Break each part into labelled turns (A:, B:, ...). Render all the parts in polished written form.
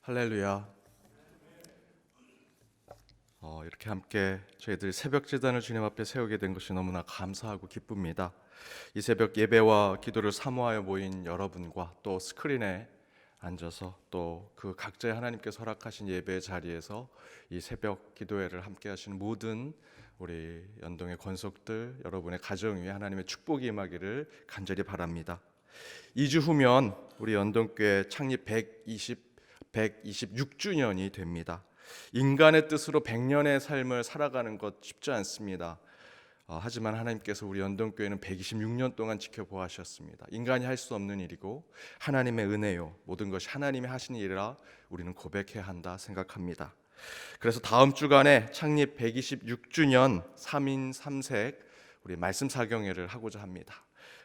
A: 할렐루야. 이렇게 함께 저희들 새벽 제단을 주님 앞에 세우게 된 것이 너무나 감사하고 기쁩니다. 이 새벽 예배와 기도를 사모하여 모인 여러분과 또 스크린에 앉아서 또 그 각자의 하나님께서 허락하신 예배의 자리에서 이 새벽 기도회를 함께 하시는 모든 우리 연동의 권속들, 여러분의 가정 위에 하나님의 축복이 임하기를 간절히 바랍니다. 2주 후면 우리 연동교회 창립 126주년이 됩니다. 인간의 뜻으로 100년의 삶을 살아가는 것 쉽지 않습니다. 하지만 하나님께서 우리 연동교회는 126년 동안 지켜보았습니다. 인간이 할 수 없는 일이고 하나님의 은혜요, 모든 것이 하나님이 하신 일이라 우리는 고백해야 한다 생각합니다. 그래서 다음 주간에 창립 126주년 3인 3색 우리 말씀 사경회를 하고자 합니다.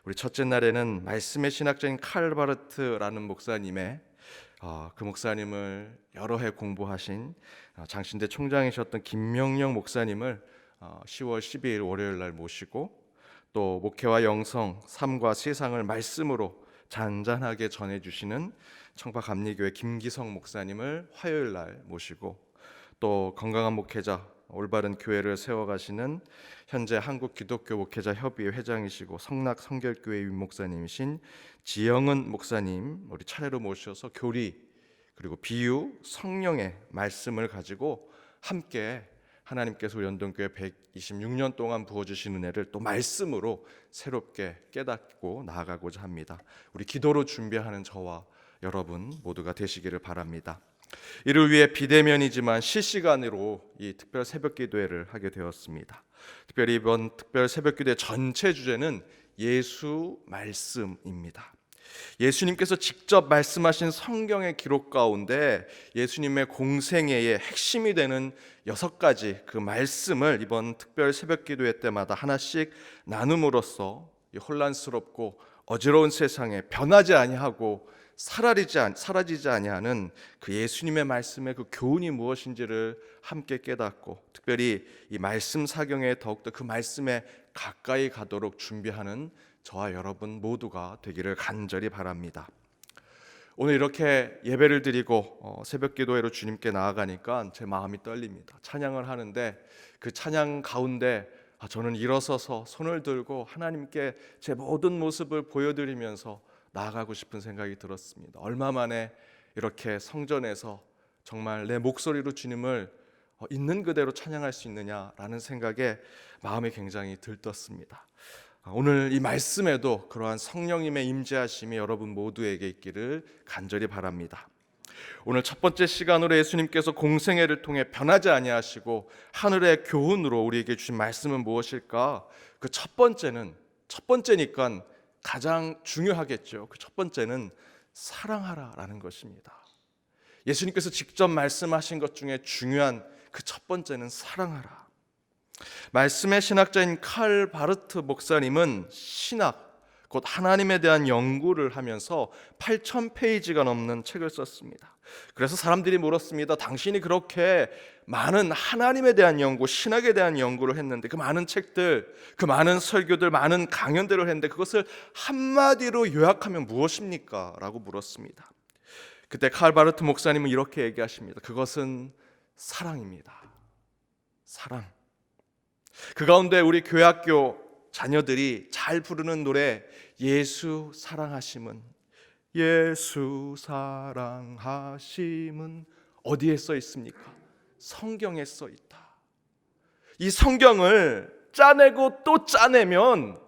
A: 우리 첫째 날에는 말씀의 신학자인 칼 바르트라는 목사님의 그 목사님을 여러 해 공부하신 장신대 총장이셨던 김명영 목사님을 10월 12일 월요일 날 모시고, 또 목회와 영성, 삶과 세상을 말씀으로 잔잔하게 전해주시는 청파감리교회 김기성 목사님을 화요일 날 모시고, 또 건강한 목회자, 올바른 교회를 세워가시는 현재 한국기독교 목회자 협의회 회장이시고 성락 성결교회 위목사님이신 지영은 목사님 우리 차례로 모셔서 교리 그리고 비유, 성령의 말씀을 가지고 함께 하나님께서 우리 연동교회 126년 동안 부어주신 은혜를 또 말씀으로 새롭게 깨닫고 나아가고자 합니다. 우리 기도로 준비하는 저와 여러분 모두가 되시기를 바랍니다. 이를 위해 비대면이지만 실시간으로 이 특별 새벽 기도회를 하게 되었습니다. 특별히 이번 특별 새벽 기도회 전체 주제는 예수 말씀입니다. 예수님께서 직접 말씀하신 성경의 기록 가운데 예수님의 공생애의 핵심이 되는 6가지 그 말씀을 이번 특별 새벽 기도회 때마다 하나씩 나눔으로써 이 혼란스럽고 어지러운 세상에 변하지 아니하고 사라지지 아니하는 그 예수님의 말씀의 그 교훈이 무엇인지를 함께 깨닫고, 특별히 이 말씀 사경에 더욱더 그 말씀에 가까이 가도록 준비하는 저와 여러분 모두가 되기를 간절히 바랍니다. 오늘 이렇게 예배를 드리고 새벽 기도회로 주님께 나아가니까 제 마음이 떨립니다. 찬양을 하는데 그 찬양 가운데 저는 일어서서 손을 들고 하나님께 제 모든 모습을 보여드리면서 나아가고 싶은 생각이 들었습니다. 얼마 만에 이렇게 성전에서 정말 내 목소리로 주님을 있는 그대로 찬양할 수 있느냐라는 생각에 마음이 굉장히 들떴습니다. 오늘 이 말씀에도 그러한 성령님의 임재하심이 여러분 모두에게 있기를 간절히 바랍니다. 오늘 첫 번째 시간으로 예수님께서 공생애를 통해 변하지 아니하시고 하늘의 교훈으로 우리에게 주신 말씀은 무엇일까? 그 첫 번째니까 가장 중요하겠죠. 그 첫 번째는 사랑하라라는 것입니다. 예수님께서 직접 말씀하신 것 중에 중요한 그 첫 번째는 사랑하라. 말씀의 신학자인 칼 바르트 목사님은 신학, 곧 하나님에 대한 연구를 하면서 8,000페이지가 넘는 책을 썼습니다. 그래서 사람들이 물었습니다. 당신이 그렇게 많은 하나님에 대한 연구, 신학에 대한 연구를 했는데 그 많은 책들, 그 많은 설교들, 많은 강연들을 했는데 그것을 한마디로 요약하면 무엇입니까? 라고 물었습니다. 그때 칼 바르트 목사님은 이렇게 얘기하십니다. 그것은 사랑입니다. 사랑. 그 가운데 우리 교회학교 자녀들이 잘 부르는 노래 예수 사랑하심은, 예수 사랑하심은 어디에 써 있습니까? 성경에 써 있다. 이 성경을 짜내고 또 짜내면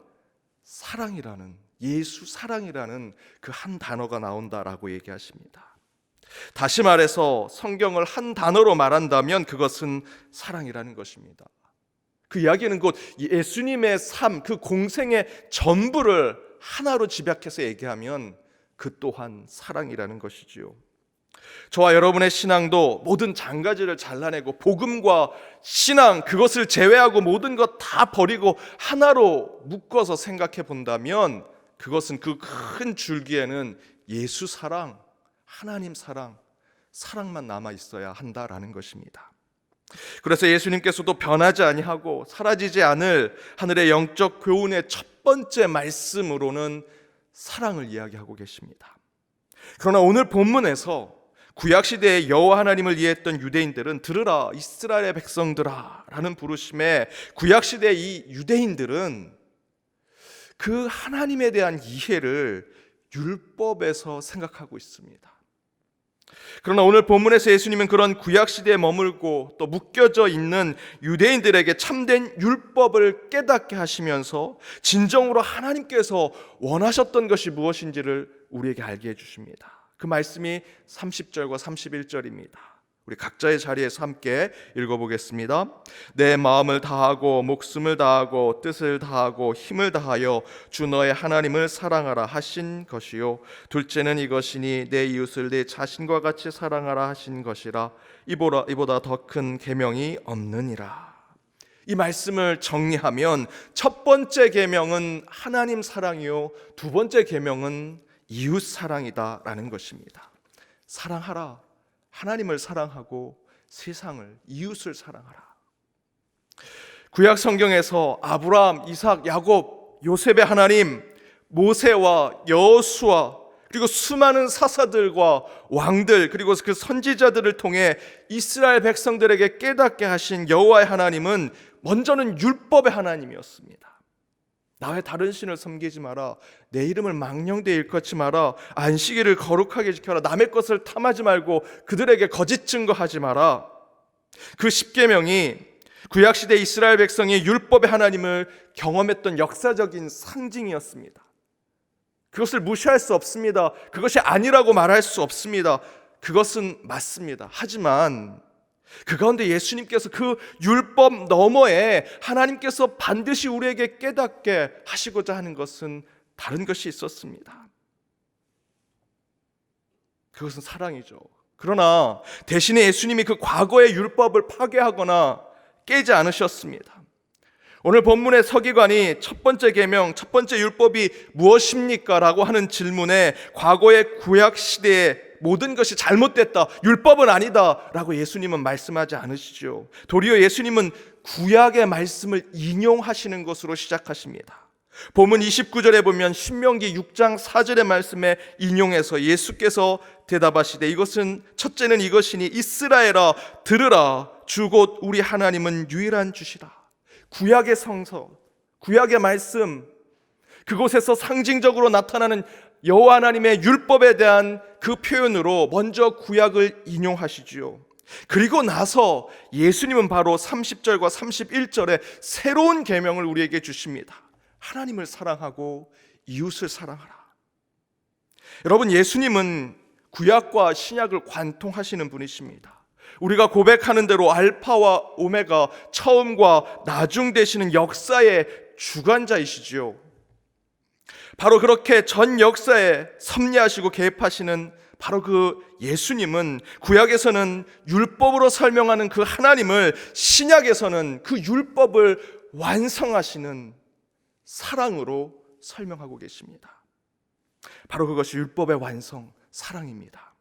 A: 사랑이라는, 예수 사랑이라는 그 한 단어가 나온다라고 얘기하십니다. 다시 말해서 성경을 한 단어로 말한다면 그것은 사랑이라는 것입니다. 그 이야기는 곧 예수님의 삶, 그 공생의 전부를 하나로 집약해서 얘기하면 그 또한 사랑이라는 것이지요. 저와 여러분의 신앙도 모든 장가지를 잘라내고 복음과 신앙, 그것을 제외하고 모든 것 다 버리고 하나로 묶어서 생각해 본다면 그것은 그 큰 줄기에는 예수 사랑, 하나님 사랑, 사랑만 남아 있어야 한다라는 것입니다. 그래서 예수님께서도 변하지 아니하고 사라지지 않을 하늘의 영적 교훈의 첫 번째 말씀으로는 사랑을 이야기하고 계십니다. 그러나 오늘 본문에서 구약 시대에 여호와 하나님을 이해했던 유대인들은 들으라 이스라엘의 백성들아 라는 부르심에 구약 시대의 이 유대인들은 그 하나님에 대한 이해를 율법에서 생각하고 있습니다. 그러나 오늘 본문에서 예수님은 그런 구약 시대에 머물고 또 묶여져 있는 유대인들에게 참된 율법을 깨닫게 하시면서 진정으로 하나님께서 원하셨던 것이 무엇인지를 우리에게 알게 해주십니다. 그 말씀이 30절과 31절입니다. 우리 각자의 자리에서 함께 읽어보겠습니다. 내 마음을 다하고 목숨을 다하고 뜻을 다하고 힘을 다하여 주 너의 하나님을 사랑하라 하신 것이요 둘째는 이것이니 내 이웃을 내 자신과 같이 사랑하라 하신 것이라 이보다 더 큰 계명이 없느니라. 이 말씀을 정리하면 첫 번째 계명은 하나님 사랑이요 두 번째 계명은 이웃 사랑이다라는 것입니다. 사랑하라. 하나님을 사랑하고 세상을, 이웃을 사랑하라. 구약 성경에서 아브라함, 이삭, 야곱, 요셉의 하나님, 모세와 여호수아 그리고 수많은 사사들과 왕들 그리고 그 선지자들을 통해 이스라엘 백성들에게 깨닫게 하신 여호와의 하나님은 먼저는 율법의 하나님이었습니다. 나 외 다른 신을 섬기지 마라. 내 이름을 망령되이 일컫지 마라. 안식일을 거룩하게 지켜라. 남의 것을 탐하지 말고 그들에게 거짓 증거하지 마라. 그 십계명이 구약시대 이스라엘 백성이 율법의 하나님을 경험했던 역사적인 상징이었습니다. 그것을 무시할 수 없습니다. 그것이 아니라고 말할 수 없습니다. 그것은 맞습니다. 하지만 그 가운데 예수님께서 그 율법 너머에 하나님께서 반드시 우리에게 깨닫게 하시고자 하는 것은 다른 것이 있었습니다. 그것은 사랑이죠. 그러나 대신에 예수님이 그 과거의 율법을 파괴하거나 깨지 않으셨습니다. 오늘 본문의 서기관이 첫 번째 계명, 첫 번째 율법이 무엇입니까? 라고 하는 질문에 과거의 구약 시대에 모든 것이 잘못됐다, 율법은 아니다 라고 예수님은 말씀하지 않으시죠. 도리어 예수님은 구약의 말씀을 인용하시는 것으로 시작하십니다. 본문 29절에 보면 신명기 6장 4절의 말씀에 인용해서 예수께서 대답하시되 첫째는 이것이니 이스라엘아 들으라 주 곧 우리 하나님은 유일한 주시라. 구약의 성서, 구약의 말씀, 그곳에서 상징적으로 나타나는 여호와 하나님의 율법에 대한 그 표현으로 먼저 구약을 인용하시지요. 그리고 나서 예수님은 바로 30절과 31절에 새로운 계명을 우리에게 주십니다. 하나님을 사랑하고 이웃을 사랑하라. 여러분, 예수님은 구약과 신약을 관통하시는 분이십니다. 우리가 고백하는 대로 알파와 오메가, 처음과 나중 되시는 역사의 주관자이시지요. 바로 그렇게 전 역사에 섭리하시고 개입하시는 바로 그 예수님은 구약에서는 율법으로 설명하는 그 하나님을, 신약에서는 그 율법을 완성하시는 사랑으로 설명하고 계십니다. 바로 그것이 율법의 완성, 사랑입니다.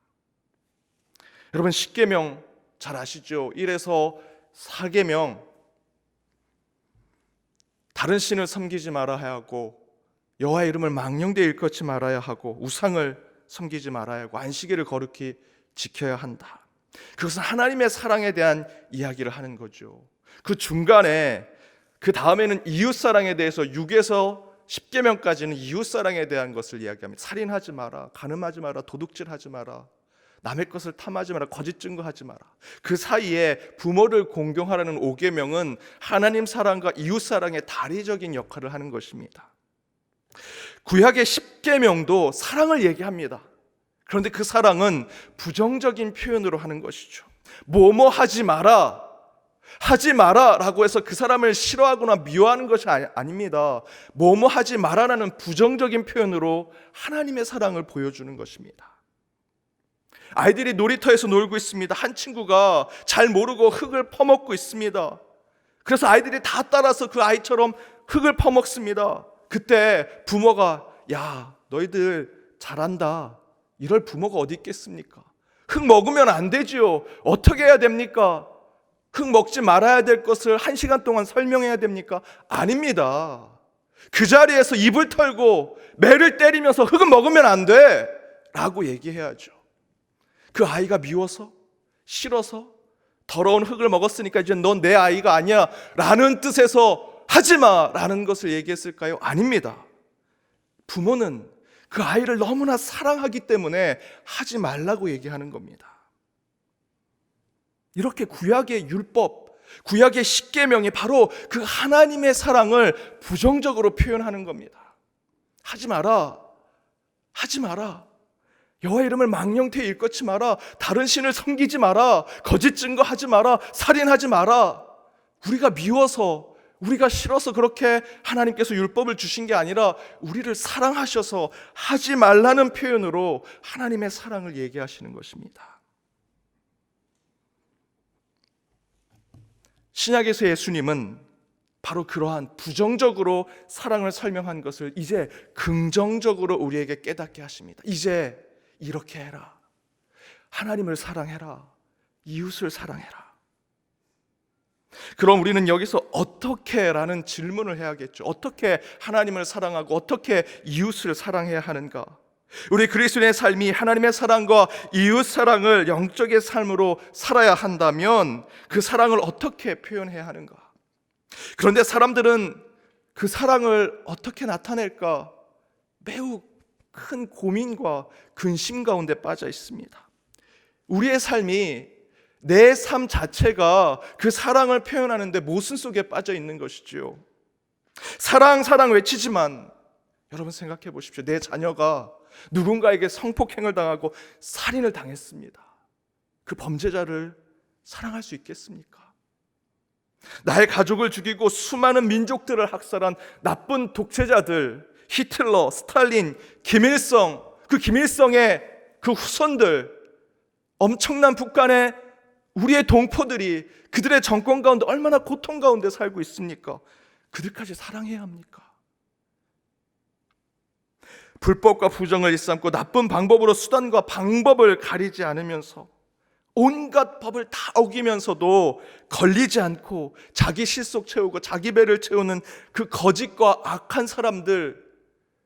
A: 여러분, 십계명 잘 아시죠? 1에서 4계명, 다른 신을 섬기지 말아야 하고, 여호와의 이름을 망령되이 일컫지 말아야 하고, 우상을 섬기지 말아야 하고, 안식일을 거룩히 지켜야 한다. 그것은 하나님의 사랑에 대한 이야기를 하는 거죠. 그 중간에, 그 다음에는 이웃사랑에 대해서 6에서 10계명까지는 이웃사랑에 대한 것을 이야기합니다. 살인하지 마라, 간음하지 마라, 도둑질하지 마라, 남의 것을 탐하지 마라, 거짓 증거하지 마라. 그 사이에 부모를 공경하라는 5계명은 하나님 사랑과 이웃 사랑의 다리적인 역할을 하는 것입니다. 구약의 10계명도 사랑을 얘기합니다. 그런데 그 사랑은 부정적인 표현으로 하는 것이죠. 뭐뭐 하지 마라, 하지 마라 라고 해서 그 사람을 싫어하거나 미워하는 것이 아닙니다. 뭐뭐 하지 마라라는 부정적인 표현으로 하나님의 사랑을 보여주는 것입니다. 아이들이 놀이터에서 놀고 있습니다. 한 친구가 잘 모르고 흙을 퍼먹고 있습니다. 그래서 아이들이 다 따라서 그 아이처럼 흙을 퍼먹습니다. 그때 부모가, 야, 너희들 잘한다, 이럴 부모가 어디 있겠습니까? 흙 먹으면 안 되지요. 어떻게 해야 됩니까? 흙 먹지 말아야 될 것을 1시간 동안 설명해야 됩니까? 아닙니다. 그 자리에서 입을 털고 매를 때리면서 흙은 먹으면 안 돼 라고 얘기해야죠. 그 아이가 미워서, 싫어서, 더러운 흙을 먹었으니까 이제 넌 내 아이가 아니야 라는 뜻에서 하지마 라는 것을 얘기했을까요? 아닙니다. 부모는 그 아이를 너무나 사랑하기 때문에 하지 말라고 얘기하는 겁니다. 이렇게 구약의 율법, 구약의 십계명이 바로 그 하나님의 사랑을 부정적으로 표현하는 겁니다. 하지 마라, 하지 마라, 여호와 이름을 망령되이 일컫지 마라, 다른 신을 섬기지 마라, 거짓 증거하지 마라, 살인하지 마라. 우리가 미워서, 우리가 싫어서 그렇게 하나님께서 율법을 주신 게 아니라 우리를 사랑하셔서 하지 말라는 표현으로 하나님의 사랑을 얘기하시는 것입니다. 신약에서 예수님은 바로 그러한 부정적으로 사랑을 설명한 것을 이제 긍정적으로 우리에게 깨닫게 하십니다. 이제 이렇게 해라. 하나님을 사랑해라. 이웃을 사랑해라. 그럼 우리는 여기서 어떻게 라는 질문을 해야겠죠. 어떻게 하나님을 사랑하고 어떻게 이웃을 사랑해야 하는가? 우리 그리스도인의 삶이 하나님의 사랑과 이웃 사랑을 영적의 삶으로 살아야 한다면 그 사랑을 어떻게 표현해야 하는가? 그런데 사람들은 그 사랑을 어떻게 나타낼까? 매우 큰 고민과 근심 가운데 빠져 있습니다. 우리의 삶이, 내 삶 자체가 그 사랑을 표현하는데 모순 속에 빠져 있는 것이죠. 사랑 사랑 외치지만 여러분 생각해 보십시오. 내 자녀가 누군가에게 성폭행을 당하고 살인을 당했습니다. 그 범죄자를 사랑할 수 있겠습니까? 나의 가족을 죽이고 수많은 민족들을 학살한 나쁜 독재자들, 히틀러, 스탈린, 김일성, 그 김일성의 그 후손들, 엄청난 북한의 우리의 동포들이 그들의 정권 가운데 얼마나 고통 가운데 살고 있습니까? 그들까지 사랑해야 합니까? 불법과 부정을 일삼고 나쁜 방법으로 수단과 방법을 가리지 않으면서 온갖 법을 다 어기면서도 걸리지 않고 자기 실속 채우고 자기 배를 채우는 그 거짓과 악한 사람들,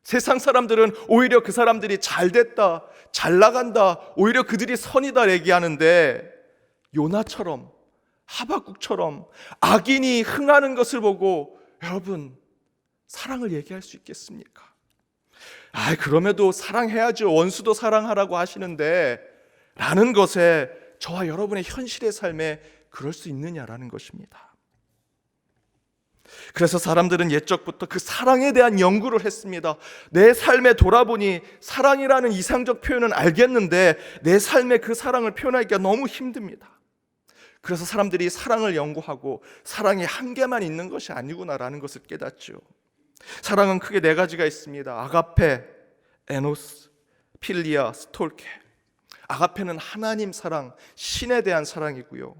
A: 세상 사람들은 오히려 그 사람들이 잘 됐다, 잘 나간다, 오히려 그들이 선이다 얘기하는데 요나처럼, 하박국처럼 악인이 흥하는 것을 보고 여러분 사랑을 얘기할 수 있겠습니까? 그럼에도 사랑해야죠. 원수도 사랑하라고 하시는데 라는 것에 저와 여러분의 현실의 삶에 그럴 수 있느냐라는 것입니다. 그래서 사람들은 옛적부터 그 사랑에 대한 연구를 했습니다. 내 삶에 돌아보니 사랑이라는 이상적 표현은 알겠는데 내 삶에 그 사랑을 표현하기가 너무 힘듭니다. 그래서 사람들이 사랑을 연구하고 사랑이 한 개만 있는 것이 아니구나라는 것을 깨닫죠. 사랑은 크게 네 가지가 있습니다. 아가페, 에노스, 필리아, 스톨케. 아가페는 하나님 사랑, 신에 대한 사랑이고요.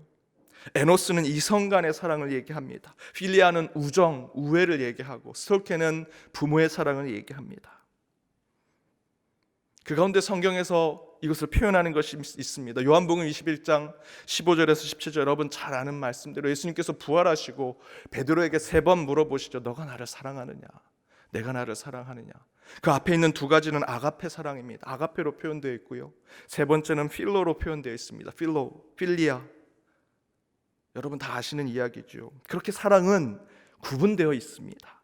A: 에노스는 이성 간의 사랑을 얘기합니다. 필리아는 우정, 우애를 얘기하고, 스톨케는 부모의 사랑을 얘기합니다. 그 가운데 성경에서 이것을 표현하는 것이 있습니다. 요한복음 21장 15절에서 17절, 여러분 잘 아는 말씀대로 예수님께서 부활하시고 베드로에게 3번 물어보시죠. 너가 나를 사랑하느냐? 내가 나를 사랑하느냐? 그 앞에 있는 두 가지는 아가페 사랑입니다. 아가페로 표현되어 있고요. 세 번째는 필로로 표현되어 있습니다. 필리아. 여러분 다 아시는 이야기죠. 그렇게 사랑은 구분되어 있습니다.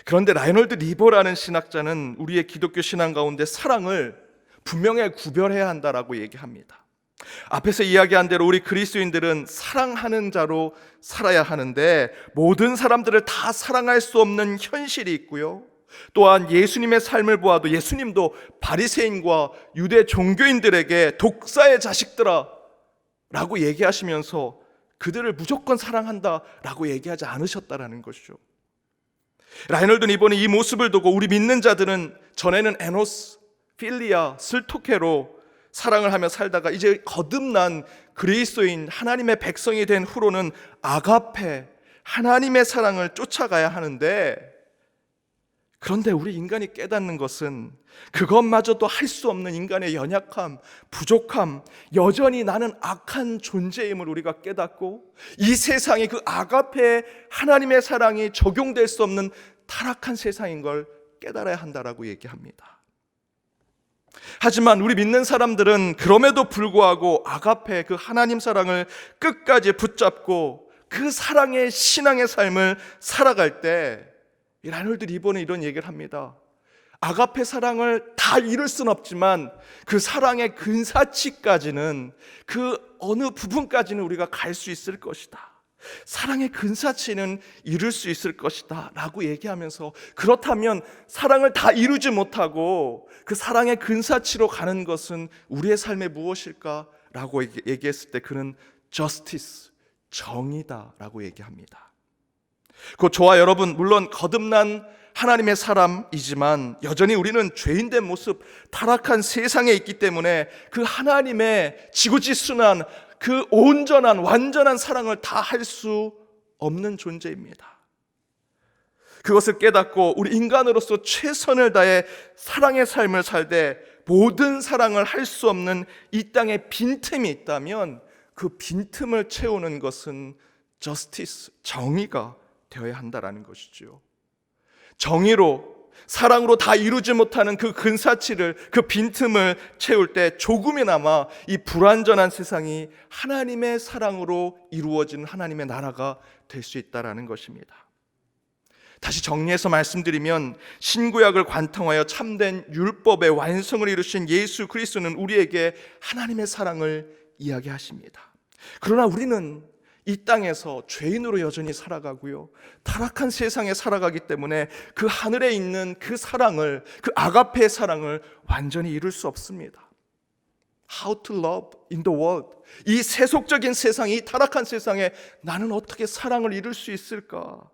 A: 그런데 라이놀드 리버라는 신학자는 우리의 기독교 신앙 가운데 사랑을 분명히 구별해야 한다라고 얘기합니다. 앞에서 이야기한 대로 우리 그리스도인들은 사랑하는 자로 살아야 하는데 모든 사람들을 다 사랑할 수 없는 현실이 있고요. 또한 예수님의 삶을 보아도 예수님도 바리새인과 유대 종교인들에게 독사의 자식들아 라고 얘기하시면서 그들을 무조건 사랑한다 라고 얘기하지 않으셨다라는 것이죠. 라이놀드 리버는 이 모습을 두고 우리 믿는 자들은 전에는 에노스, 필리아, 슬토케로 사랑을 하며 살다가 이제 거듭난 그리스도인 하나님의 백성이 된 후로는 아가페, 하나님의 사랑을 쫓아가야 하는데, 그런데 우리 인간이 깨닫는 것은 그것마저도 할 수 없는 인간의 연약함, 부족함, 여전히 나는 악한 존재임을 우리가 깨닫고 이 세상이 그 아가페 하나님의 사랑이 적용될 수 없는 타락한 세상인 걸 깨달아야 한다라고 얘기합니다. 하지만 우리 믿는 사람들은 그럼에도 불구하고 아가페, 그 하나님 사랑을 끝까지 붙잡고 그 사랑의 신앙의 삶을 살아갈 때, 이 라이놀드 리본은 이런 얘기를 합니다. 아가페 사랑을 다 이룰 수는 없지만 그 사랑의 근사치까지는, 그 어느 부분까지는 우리가 갈 수 있을 것이다. 사랑의 근사치는 이룰 수 있을 것이다 라고 얘기하면서, 그렇다면 사랑을 다 이루지 못하고 그 사랑의 근사치로 가는 것은 우리의 삶에 무엇일까 라고 얘기했을 때 그는 justice, 정의다 라고 얘기합니다. 그 저와 여러분, 물론 거듭난 하나님의 사람이지만 여전히 우리는 죄인된 모습, 타락한 세상에 있기 때문에 그 하나님의 지구지순한 그 온전한 완전한 사랑을 다 할 수 없는 존재입니다. 그것을 깨닫고 우리 인간으로서 최선을 다해 사랑의 삶을 살되 모든 사랑을 할 수 없는 이 땅에 빈틈이 있다면 그 빈틈을 채우는 것은 justice, 정의가 되어야 한다라는 것이죠. 정의로, 사랑으로 다 이루지 못하는 그 근사치를, 그 빈틈을 채울 때 조금이나마 이 불완전한 세상이 하나님의 사랑으로 이루어지는 하나님의 나라가 될 수 있다라는 것입니다. 다시 정리해서 말씀드리면, 신구약을 관통하여 참된 율법의 완성을 이루신 예수 그리스도는 우리에게 하나님의 사랑을 이야기하십니다. 그러나 우리는 이 땅에서 죄인으로 여전히 살아가고요, 타락한 세상에 살아가기 때문에 그 하늘에 있는 그 사랑을, 그 아가페의 사랑을 완전히 이룰 수 없습니다. How to love in the world. 이 세속적인 세상, 이 타락한 세상에 나는 어떻게 사랑을 이룰 수 있을까?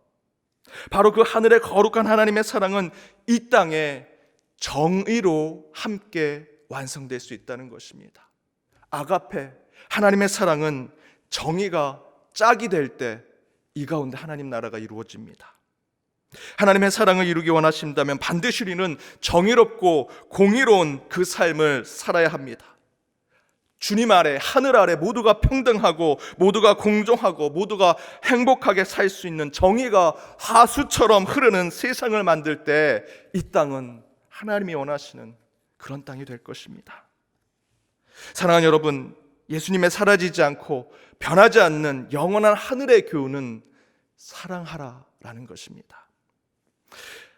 A: 바로 그 하늘의 거룩한 하나님의 사랑은 이 땅에 정의로 함께 완성될 수 있다는 것입니다. 아가페, 하나님의 사랑은 정의가 짝이 될 때 이 가운데 하나님 나라가 이루어집니다. 하나님의 사랑을 이루기 원하신다면 반드시 우리는 정의롭고 공의로운 그 삶을 살아야 합니다. 주님 아래, 하늘 아래 모두가 평등하고 모두가 공정하고 모두가 행복하게 살 수 있는 정의가 하수처럼 흐르는 세상을 만들 때 이 땅은 하나님이 원하시는 그런 땅이 될 것입니다. 사랑하는 여러분, 예수님의 사라지지 않고 변하지 않는 영원한 하늘의 교훈은 사랑하라라는 것입니다.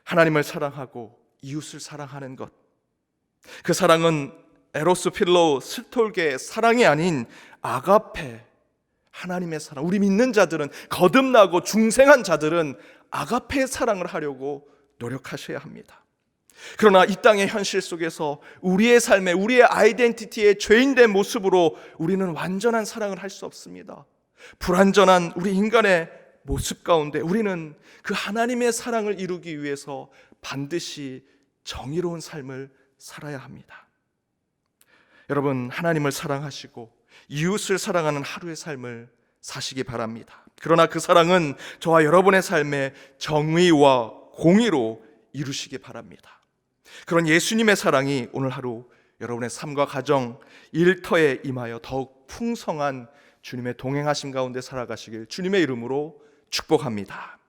A: 하나님을 사랑하고 이웃을 사랑하는 것, 그 사랑은 에로스 필로 스톨게의 사랑이 아닌 아가페, 하나님의 사랑. 우리 믿는 자들은, 거듭나고 중생한 자들은 아가페의 사랑을 하려고 노력하셔야 합니다. 그러나 이 땅의 현실 속에서 우리의 삶에, 우리의 아이덴티티의 죄인된 모습으로 우리는 완전한 사랑을 할 수 없습니다. 불완전한 우리 인간의 모습 가운데 우리는 그 하나님의 사랑을 이루기 위해서 반드시 정의로운 삶을 살아야 합니다. 여러분, 하나님을 사랑하시고 이웃을 사랑하는 하루의 삶을 사시기 바랍니다. 그러나 그 사랑은 저와 여러분의 삶에 정의와 공의로 이루시기 바랍니다. 그런 예수님의 사랑이 오늘 하루 여러분의 삶과 가정, 일터에 임하여 더욱 풍성한 주님의 동행하심 가운데 살아가시길 주님의 이름으로 축복합니다.